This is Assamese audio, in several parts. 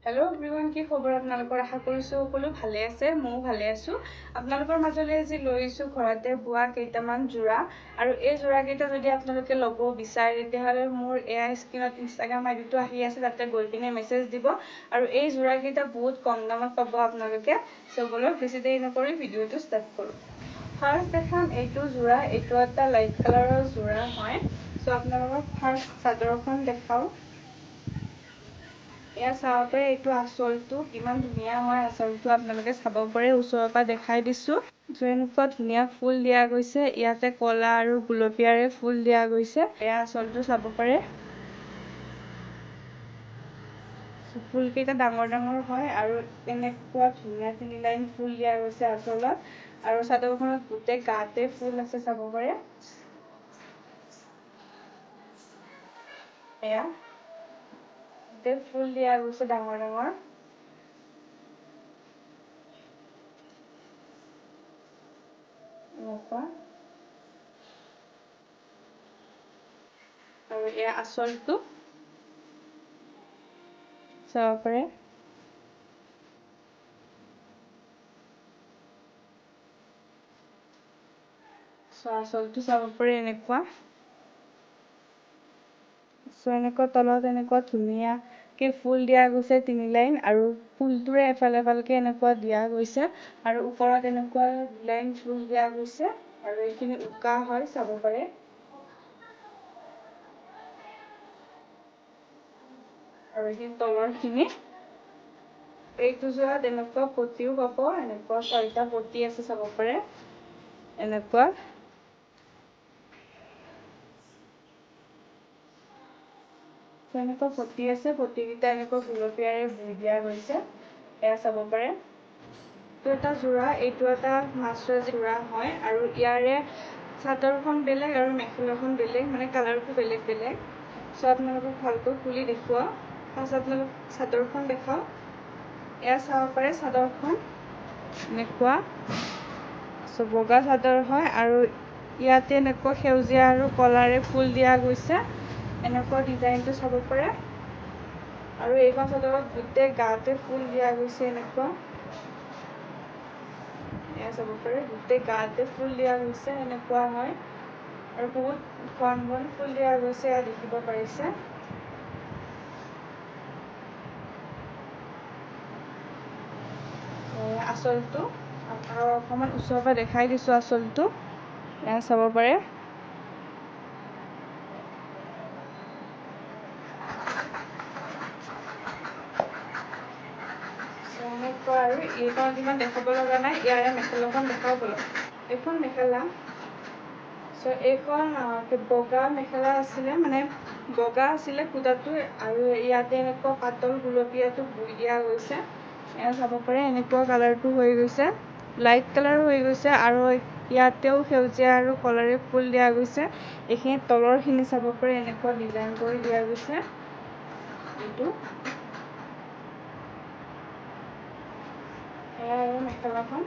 हेलो एवरीवन की खबर আপোনালোকৰ আশা কৰিছো সকলো ভালে আছে মই ভালে আছো আপোনালোকৰ মাজলৈ আজি লৈছো ঘৰতে বুৱা কেইটামান জোৰা আৰু এই জোৰা কেইটা যদি আপোনালোকে ল'ব বিচাৰে তেতিয়াহলে মোৰ এআই স্ক্ৰিনত ইনষ্টাগ্ৰাম আইডিটো আহি আছে তাতে গৈ কিনে মেছেজ দিব আৰু এই জোৰা কেইটা বহুত কম দামত পাব আপোনালোকে সবলৈ বেছি দেৰি নকৰি ভিডিওটো ষ্টাৰ্ট কৰো ফাৰ্ষ্ট দেখাম এইটো জোৰা এইটো এটা লাইট কালাৰৰ জোৰা হয় সো আপোনালোকক ফাৰ্ষ্ট চাদৰখন দেখাও এয়া চাব পাৰে এইটো আঁচলটো কিমান ধুনীয়া হয় আঁচলটো আপোনালোকে চাব পাৰে ওচৰৰ পৰা দেখাই দিছো যেনেকুৱা ধুনীয়া ফুল দিয়া গৈছে ইয়াতে কলা আৰু গুলপীয়াৰে ফুল দিয়া গৈছে এয়া আঁচলটো চাব পাৰে ফুল কেইটা ডাঙৰ ডাঙৰ হয় আৰু এনেকুৱা ধুনীয়া তিনি লাইন ফুল দিয়া গৈছে আঁচলত আৰু চাদৰখনত গোটেই গাতে ফুল আছে চাব পাৰে এয়া ফুল দিয়া গৈছে ডাঙৰ ডাঙৰ আৰু এয়া আঁচলটো চাব পাৰে আঁচলটো চাব পাৰে এনেকুৱা এনেকুৱা তলত এনেকুৱা ধুনীয়াকে ফুল দিয়া গৈছে তিনি লাইন আৰু ফুলটোৰে এফাল এফালকে এনেকুৱা দিয়া গৈছে আৰু ওপৰত এনেকুৱা লাইন ফুল দিয়া গৈছে আৰু এইখিনি উকা হয় চাব পাৰে আৰু এই তলৰখিনি এইটো যোৱা এনেকুৱা পতিও পাব এনেকুৱা 6টা পতি আছে চাব পাৰে এনেকুৱা এনেকুৱা পতি আছে পতিকেইটা এনেকুৱা গুলপীয়াৰে ভৰি দিয়া গৈছে এয়া চাব পাৰে এইটো এটা জোৰা এইটো এটা মাছৰাজি জোৰা হয় আৰু ইয়াৰে চাদৰখন বেলেগ আৰু মেখেলাখন বেলেগ মানে কালাৰটো বেলেগ বেলেগ সো আপোনালোকক ভালকৈ খুলি দেখুৱা ফাৰ্ষ্ট আপোনালোক চাদৰখন দেখাও এয়া চাব পাৰে চাদৰখন এনেকুৱা বগা চাদৰ হয় আৰু ইয়াতে এনেকুৱা সেউজীয়া আৰু কলাৰে ফুল দিয়া গৈছে এনেকুৱা ডিজাইনটো চাব পাৰে আৰু এইখন চাদৰত গোটেই গাতে ফুল দিয়া গৈছে এনেকুৱা এয়া চাব পাৰে গোটেই গাতে ফুল দিয়া গৈছে এনেকুৱা হয় আৰু বহুত ঘন ঘন ফুল দিয়া গৈছে এয়া দেখিব পাৰিছে আঁচলটো আৰু অকণমান ওচৰৰ পৰা দেখাই দিছো আঁচলটো এয়া চাব পাৰে আৰু এইখন যিমান দেখাব লগা নাই ইয়াৰে মেখেলাখন দেখাও বলক এইখন মেখেলা এইখন বগা মেখেলা আছিলে মানে বগা আছিলে সূতাটো আৰু ইয়াতে এনেকুৱা পাতল গুলপীয়াটো বৈ দিয়া গৈছে এয়া চাব পাৰে এনেকুৱা কালাৰটো হৈ গৈছে লাইট কালাৰ হৈ গৈছে আৰু ইয়াতেও সেউজীয়া আৰু কলাৰে ফুল দিয়া গৈছে এইখিনি তলৰখিনি চাব পাৰে এনেকুৱা ডিজাইন কৰি দিয়া গৈছে এইটো এয়া আৰু মেখেলাখন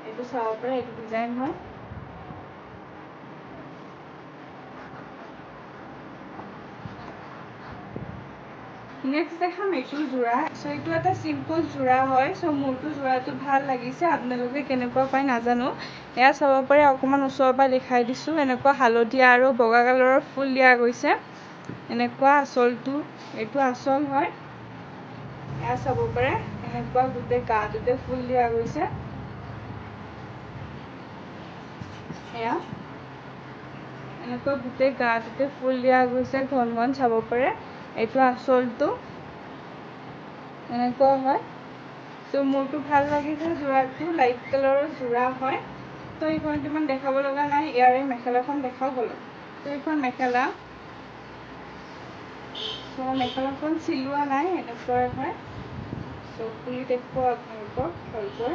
এইটো চাব পাৰে এইটো ডিজাইন হয় নেক্সট দেখাম এইটো জোৰা এইটো এটা চিম্পল জোৰা হয় মোৰটো জোৰাটো ভাল লাগিছে আপোনালোকে কেনেকুৱা পায় নাজানো এয়া চাব পাৰে অকণমান ওচৰৰ পৰা দেখাই দিছো এনেকুৱা হালধীয়া আৰু বগা কালাৰৰ ফুল দিয়া গৈছে এনেকুৱা আঁচলটো এইটো আঁচল হয় এয়া চাব পাৰে এনেকুৱা গোটেই গাটোতে ফুল দিয়া গৈছে এয়া এনেকুৱা গোটেই গাটোতে ফুল দিয়া গৈছে ঘন ঘন চাব পাৰে এইটো আঁচলটো এনেকুৱা হয় মোৰটো ভাল লাগিছে জোৰাটো লাইট কালাৰৰ জোৰা হয় এইখন ইমান দেখাব লগা নাই ইয়াৰে মেখেলাখন দেখাও বলক এইখন মেখেলা মেখেলাখন চিলোৱা নাই এনেকুৱাই হয় খুলি দেখুৱা আপোনালোকক ভালকৈ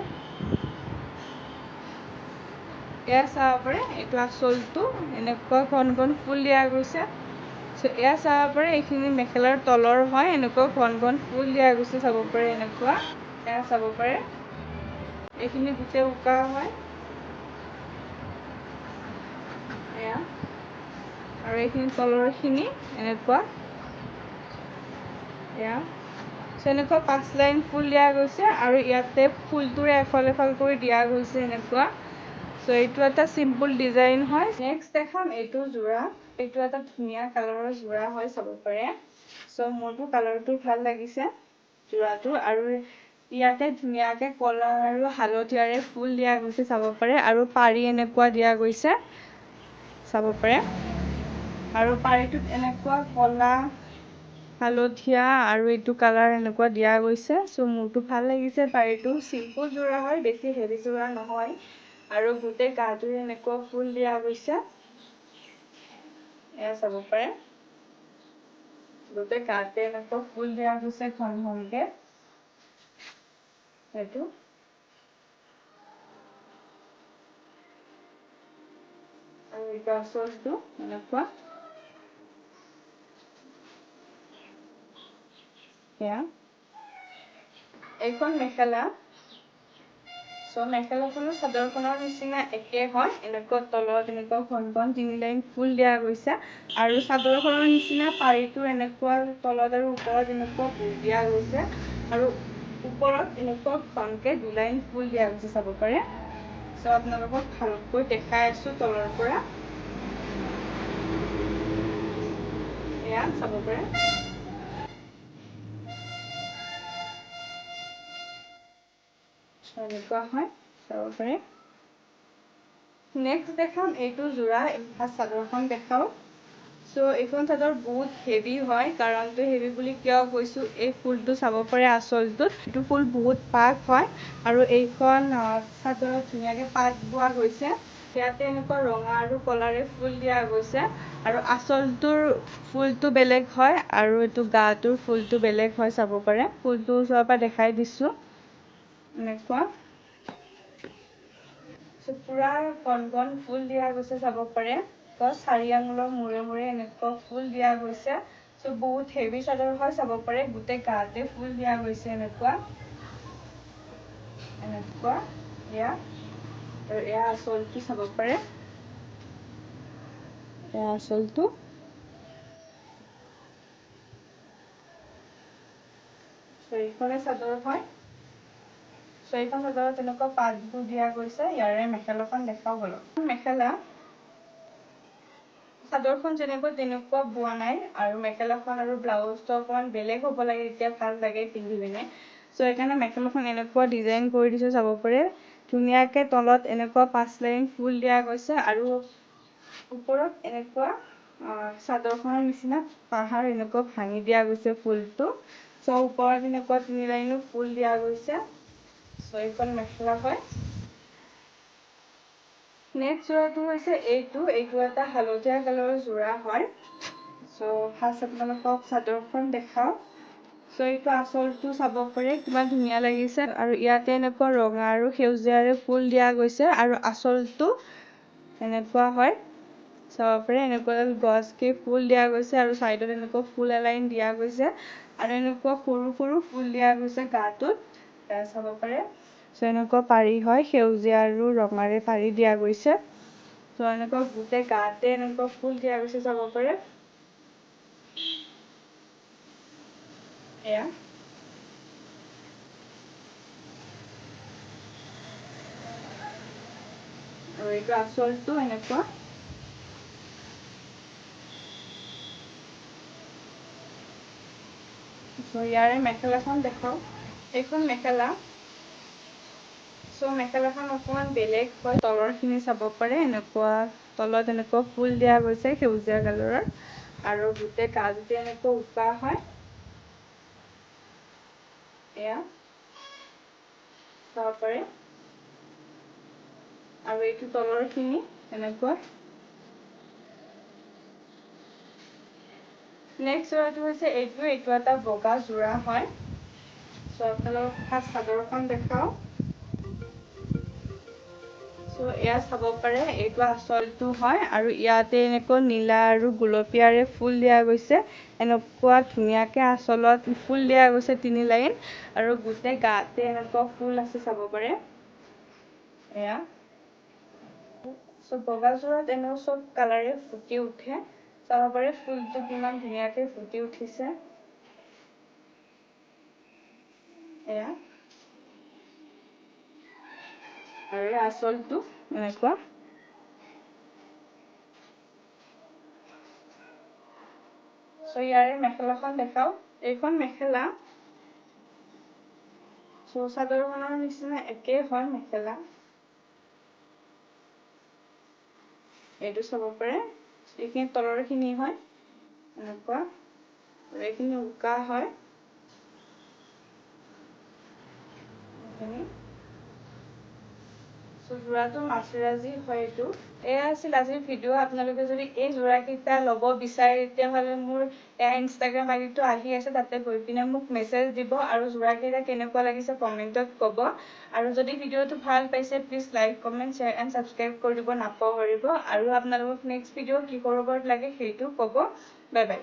এয়া চাব পাৰে এইটো আঁচলটো এনেকুৱা ঘন ঘন ফুল দিয়া গৈছে এয়া চাব পাৰে এইখিনি মেখেলাৰ তলৰ হয় এনেকুৱা ঘন ঘন ফুল দিয়া গৈছে চাব পাৰে এনেকুৱা এয়া চাব পাৰে এইখিনি গোটেই উকা হয় এয়া আৰু এইখিনি তলৰখিনি এনেকুৱা এয়া এনেকুৱা 5 লাইন ফুল দিয়া গৈছে আৰু ইয়াতে ফুলটোৰে এফাল এফাল কৰি দিয়া গৈছে এনেকুৱা এইটো এটা চিম্পল ডিজাইন হয় নেক্সট দেখাম এইটো যোৰা এইটো এটা ধুনীয়া কালাৰৰ যোৰা হয় চাব পাৰে মোৰটো কালাৰটো ভাল লাগিছে যোৰাটো আৰু ইয়াতে ধুনীয়াকে কলা আৰু হালধীয়াৰে ফুল দিয়া গৈছে চাব পাৰে আৰু পাৰি এনেকুৱা দিয়া গৈছে চাব পাৰে আৰু পাৰিটোত এনেকুৱা কলা হালধীয়া আৰু এইটো কালাৰ এনেকুৱা দিয়া গৈছে মোৰটো ভাল লাগিছে পাৰিটো চিম্পল যোৰা হয় বেছি হেভি যোৰা নহয় আৰু গোটেই গাটোৰে এনেকুৱা ফুল দিয়া গৈছে এয়া চাব পাৰে গোটেই গাতে এনেকুৱা ফুল দিয়া গৈছে ঘন ঘনকে এইটো আৰু এইটো আঁচলটো এনেকুৱা এয়া এইখন মেখেলা মেখেলাখনো চাদৰখনৰ নিচিনা একে হয় এনেকুৱা তলত এনেকুৱা ঘন ঘন 3 লাইন ফুল দিয়া গৈছে আৰু চাদৰখনৰ নিচিনা পাৰিটো এনেকুৱা তলত আৰু ওপৰত এনেকুৱা ফুল দিয়া গৈছে আৰু ওপৰত এনেকুৱা ঘনকে 2 লাইন ফুল দিয়া গৈছে চাব পাৰে আপোনালোকক ভালকৈ দেখাই আছো তলৰ পৰা এয়া চাব পাৰে এনেকুৱা হয় চাব পাৰে নেক্সট দেখাম এইটো যোৰা চাদৰখন দেখাও এইখন চাদৰ বহুত হেভি হয় কাৰণটো হেভি বুলি কিয় কৈছো এই ফুলটো চাব পাৰে আঁচলটোত এইটো ফুল বহুত পাক হয় আৰু এইখন চাদৰত ধুনীয়াকে পাত বোৱা গৈছে ইয়াতে এনেকুৱা ৰঙা আৰু কলাৰে ফুল দিয়া গৈছে আৰু আঁচলটোৰ ফুলটো বেলেগ হয় আৰু এইটো গাটোৰ ফুলটো বেলেগ হয় চাব পাৰে ফুলটো ওচৰৰ পৰা দেখাই দিছো এনেকুৱা পুৰা কণ কণ ফুল দিয়া গৈছে চাব পাৰে 4 আঙুলৰ মূৰে মূৰে এনেকুৱা ফুল দিয়া গৈছে বহুত হেভি চাদৰ হয় চাব পাৰে গোটেই গাতে ফুল দিয়া গৈছে এনেকুৱা এয়া আৰু এয়া আঁচলটো চাব পাৰে এয়া আঁচলটো এইখনে চাদৰ হয় এইখন চাদৰত এনেকুৱা পাতবোৰ দিয়া গৈছে ইয়াৰে মেখেলাখন দেখাও বলক মেখেলা চাদৰখন যেনেকুৱা তেনেকুৱা বোৱা নাই আৰু মেখেলাখন আৰু ব্লাউজটো অকমান বেলেগ হ'ব লাগে তেতিয়া ভাল লাগে পিন্ধি পিনে সেইকাৰণে মেখেলাখন এনেকুৱা ডিজাইন কৰি দিছে চাব পাৰে ধুনীয়াকে তলত এনেকুৱা 5 লাইন ফুল দিয়া গৈছে আৰু ওপৰত এনেকুৱা চাদৰখনৰ নিচিনা পাহাৰ এনেকুৱা ভাঙি দিয়া গৈছে ফুলটো ওপৰত এনেকুৱা 3 লাইনো ফুল দিয়া গৈছে এইখন মেখেলা হয় নেক্সট যোৰাটো হৈছে এইটো এটা হালধীয়া কালাৰৰ যোৰা হয় ফাৰ্ষ্ট আপোনালোকক চাদৰখন দেখাও এইটো আঁচলটো চাব পাৰে কিমান ধুনীয়া লাগিছে আৰু ইয়াতে এনেকুৱা ৰঙা আৰু সেউজীয়াৰে ফুল দিয়া গৈছে আৰু আঁচলটো এনেকুৱা হয় চাব পাৰে এনেকুৱা গছকে ফুল দিয়া গৈছে আৰু চাইডত এনেকুৱা ফুল এলাইন দিয়া গৈছে আৰু এনেকুৱা সৰু সৰু ফুল দিয়া গৈছে গাটোত চাব পাৰে এনেকুৱা পাৰি হয় সেউজীয়া আৰু ৰঙাৰে পাৰি দিয়া গৈছে এনেকুৱা গোটেই গাতে এনেকুৱা ফুল দিয়া গৈছে চাব পাৰে এয়া আৰু এইটো আঁচলটো এনেকুৱা ইয়াৰে মেখেলাখন দেখাও এইখন মেখেলা মেখেলাখন অকমান বেলেগ হয় তলৰ খিনি চাব পাৰে এনেকুৱা তলত এনেকুৱা ফুল দিয়া গৈছে সেউজীয়া কালাৰৰ আৰু গোটেই গাটোতে এনেকুৱা উকা হয় এয়া চাব পাৰে আৰু এইটো তলৰ খিনি এনেকুৱা নেক্সট যোৰাটো হৈছে এইটো এটা বগা যোৰা হয় আপোনালোকক ফাৰ্ষ্ট চাদৰখন দেখাও এয়া চাব পাৰে এইটো আঁচলটো হয় আৰু ইয়াতে এনেকুৱা নীলা আৰু গুলপীয়াৰে ফুল দিয়া গৈছে এনেকুৱা ধুনীয়াকে আঁচলত ফুল দিয়া গৈছে 3 লাইন আৰু গোটেই গাতে এনেকুৱা ফুল আছে চাব পাৰে এয়া বগা যোৰাত এনেও চব কালাৰে ফুটি উঠে চাব পাৰে ফুলটো কিমান ধুনীয়াকৈ ফুটি উঠিছে। এয়া আৰু আঁচলটো এনেকুৱা। ইয়াৰে মেখেলাখন দেখাও। এইখন মেখেলা চাদৰখনৰ নিচিনা একেই হয় মেখেলা। এইটো চাব পাৰে, এইখিনি তলৰখিনি হয় এনেকুৱা, এইখিনি উকা হয়। যোৰাটো মাছৰাজি হয় এইটো। এয়া আছিল আজিৰ ভিডিঅ'। আপোনালোকে যদি এই যোৰাকেইটা ল'ব বিচাৰে তেতিয়াহ'লে মোৰ এয়া ইনষ্টাগ্ৰাম আইডিটো আহি আছে, তাতে গৈ পিনে মোক মেছেজ দিব আৰু যোৰাকেইটা কেনেকুৱা লাগিছে কমেণ্টত ক'ব। আৰু যদি ভিডিঅ'টো ভাল পাইছে please like, comment, share and subscribe কৰি দিব নাপাহৰিব। আৰু আপোনালোকক নেক্সট ভিডিঅ' কি কৰিব লাগে সেইটো ক'ব। Bye bye.